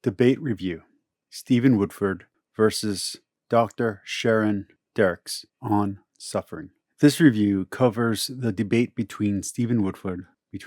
Debate Review: Stephen Woodford versus Dr. Sharon Dirckx on suffering. This review covers the debate between Stephen Woodford, a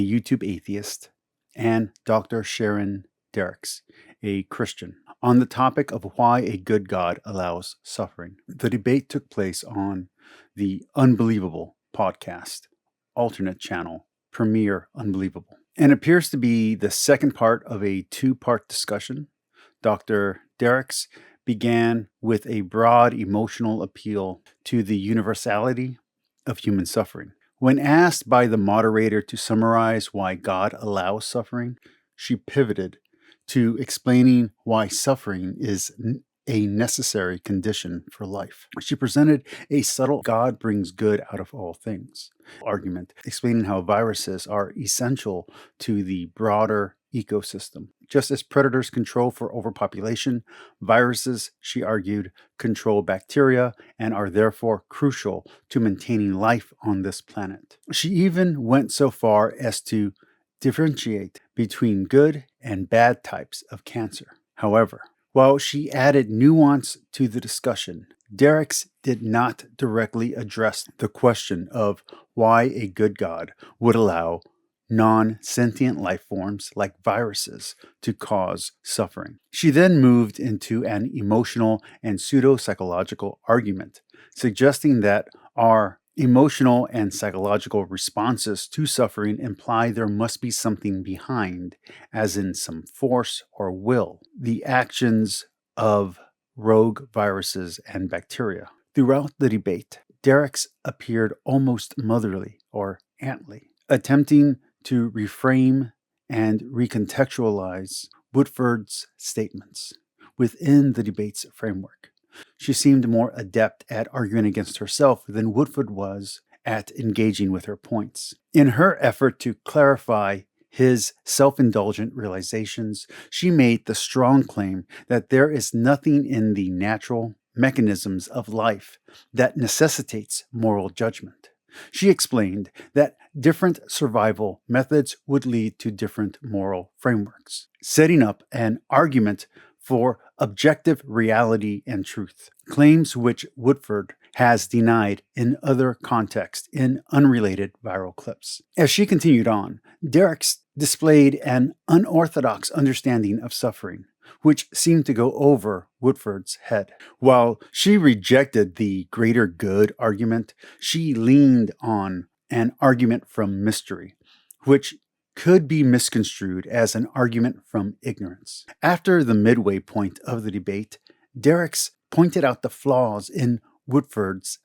YouTube atheist, and Dr. Sharon Dirckx, a Christian, on the topic of why a good God allows suffering. The debate took place on the Unbelievable podcast, alternate channel, Premiere Unbelievable, and appears to be the second part of a two-part discussion. Dr. Dirckx began with a broad emotional appeal to the universality of human suffering. When asked by the moderator to summarize why God allows suffering, she pivoted to explaining why suffering is a necessary condition for life. She presented a subtle God brings good out of all things argument, explaining how viruses are essential to the broader ecosystem. Just as predators control for overpopulation, viruses, she argued, control bacteria and are therefore crucial to maintaining life on this planet. She even went so far as to differentiate between good and bad types of cancer. However, while she added nuance to the discussion, Dirckx did not directly address the question of why a good God would allow non-sentient life forms like viruses to cause suffering. She then moved into an emotional and pseudo-psychological argument, suggesting that our emotional and psychological responses to suffering imply there must be something behind, as in some force or will, the actions of rogue viruses and bacteria. Throughout the debate, Dirckx appeared almost motherly or auntly, attempting to reframe and recontextualize Woodford's statements within the debate's framework. She seemed more adept at arguing against herself than Woodford was at engaging with her points. In her effort to clarify his self-indulgent realizations, she made the strong claim that there is nothing in the natural mechanisms of life that necessitates moral judgment. She explained that different survival methods would lead to different moral frameworks, setting up an argument for objective reality and truth, claims which Woodford has denied in other contexts in unrelated viral clips. As she continued on, Dirckx displayed an unorthodox understanding of suffering, which seemed to go over Woodford's head. While she rejected the greater good argument, she leaned on an argument from mystery, which could be misconstrued as an argument from ignorance. After the midway point of the debate, Dirckx pointed out the flaws in Woodford's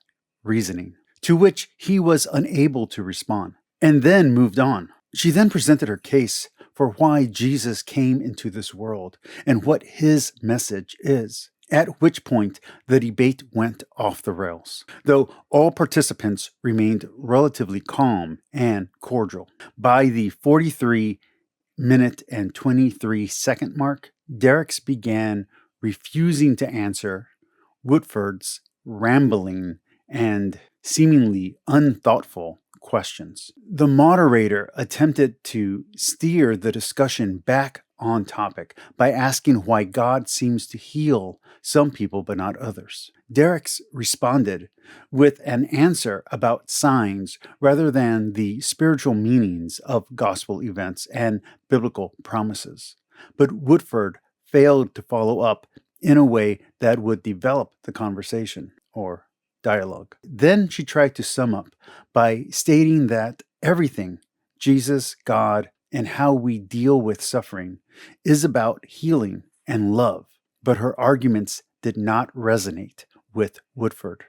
reasoning, to which he was unable to respond, and then moved on. She then presented her case for why Jesus came into this world and what his message is, at which point the debate went off the rails, though all participants remained relatively calm and cordial. By the 43-minute and 23-second mark, Dirckx began refusing to answer Woodford's rambling and seemingly unthoughtful questions. The moderator attempted to steer the discussion back on topic by asking why God seems to heal some people but not others. Dirckx responded with an answer about signs rather than the spiritual meanings of gospel events and biblical promises. But Woodford failed to follow up in a way that would develop the conversation or dialogue. Then she tried to sum up by stating that everything, Jesus, God, and how we deal with suffering, is about healing and love, but her arguments did not resonate with Woodford.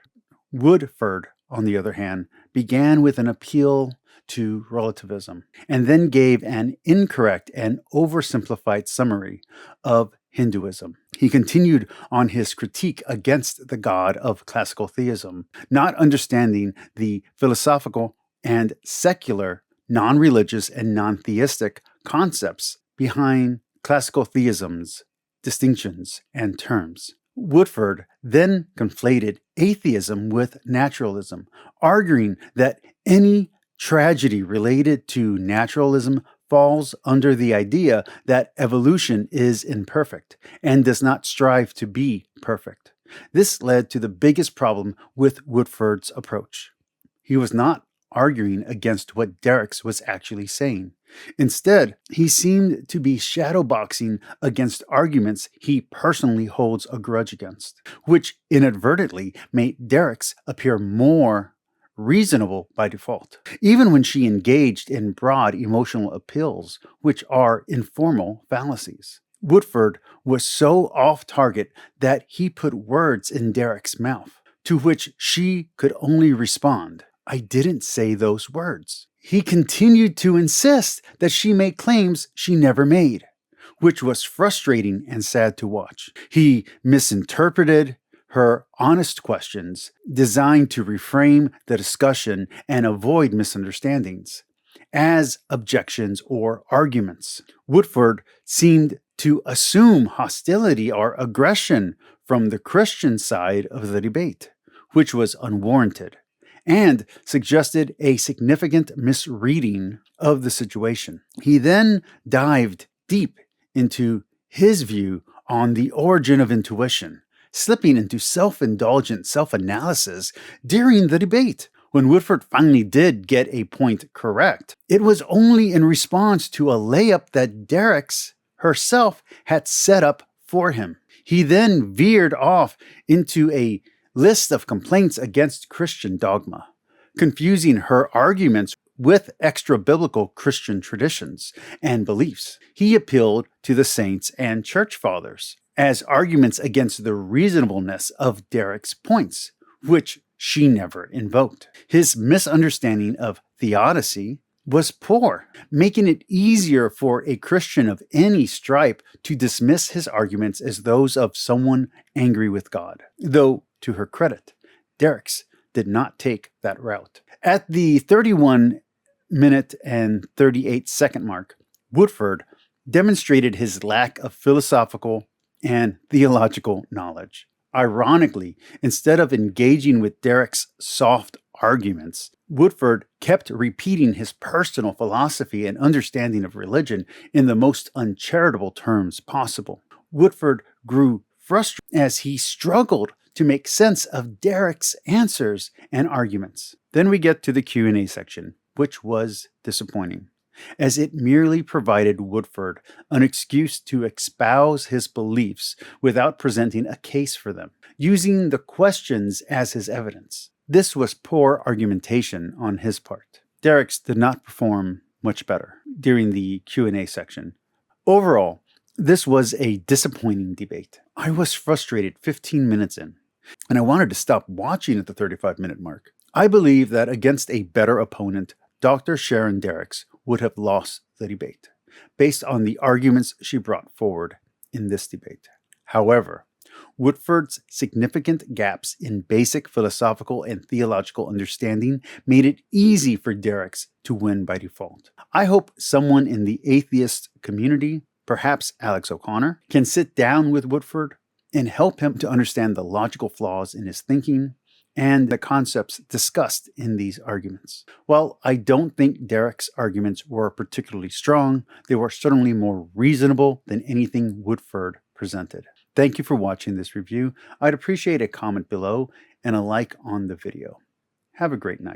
Woodford, on the other hand, began with an appeal to relativism, and then gave an incorrect and oversimplified summary of Hinduism. He continued on his critique against the God of classical theism, not understanding the philosophical and secular, non-religious and non-theistic concepts behind classical theism's distinctions and terms. Woodford then conflated atheism with naturalism, arguing that any tragedy related to naturalism falls under the idea that evolution is imperfect and does not strive to be perfect. This led to the biggest problem with Woodford's approach. He was not arguing against what Dirckx was actually saying. Instead, he seemed to be shadowboxing against arguments he personally holds a grudge against, which inadvertently made Dirckx appear more reasonable by default, even when she engaged in broad emotional appeals, which are informal fallacies. Woodford was so off target that he put words in Dirckx's mouth, to which she could only respond, "I didn't say those words." He continued to insist that she make claims she never made, which was frustrating and sad to watch. He misinterpreted her honest questions, designed to reframe the discussion and avoid misunderstandings, as objections or arguments. Woodford seemed to assume hostility or aggression from the Christian side of the debate, which was unwarranted, and suggested a significant misreading of the situation. He then dived deep into his view on the origin of intuition, slipping into self-indulgent self-analysis during the debate. When Woodford finally did get a point correct, it was only in response to a layup that Dirckx herself had set up for him. He then veered off into a list of complaints against Christian dogma, confusing her arguments with extra-biblical Christian traditions and beliefs. He appealed to the saints and church fathers as arguments against the reasonableness of Dirckx's points, which she never invoked. His misunderstanding of theodicy was poor, making it easier for a Christian of any stripe to dismiss his arguments as those of someone angry with God. Though, to her credit, Dirckx did not take that route. At the 31-minute and 38-second mark, Woodford demonstrated his lack of philosophical and theological knowledge. Ironically, instead of engaging with Dirckx's soft arguments, Woodford kept repeating his personal philosophy and understanding of religion in the most uncharitable terms possible. Woodford grew frustrated as he struggled to make sense of Dirckx's answers and arguments. Then we get to the Q&A section, which was disappointing, as it merely provided Woodford an excuse to espouse his beliefs without presenting a case for them, using the questions as his evidence. This was poor argumentation on his part. Dirckx did not perform much better during the Q&A section. Overall, this was a disappointing debate. I was frustrated 15 minutes in, and I wanted to stop watching at the 35-minute mark. I believe that against a better opponent, Dr. Sharon Dirckx would have lost the debate, based on the arguments she brought forward in this debate. However, Woodford's significant gaps in basic philosophical and theological understanding made it easy for Dirckx to win by default. I hope someone in the atheist community, perhaps Alex O'Connor, can sit down with Woodford and help him to understand the logical flaws in his thinking and the concepts discussed in these arguments. While I don't think Dirckx's arguments were particularly strong, they were certainly more reasonable than anything Woodford presented. Thank you for watching this review. I'd appreciate a comment below and a like on the video. Have a great night.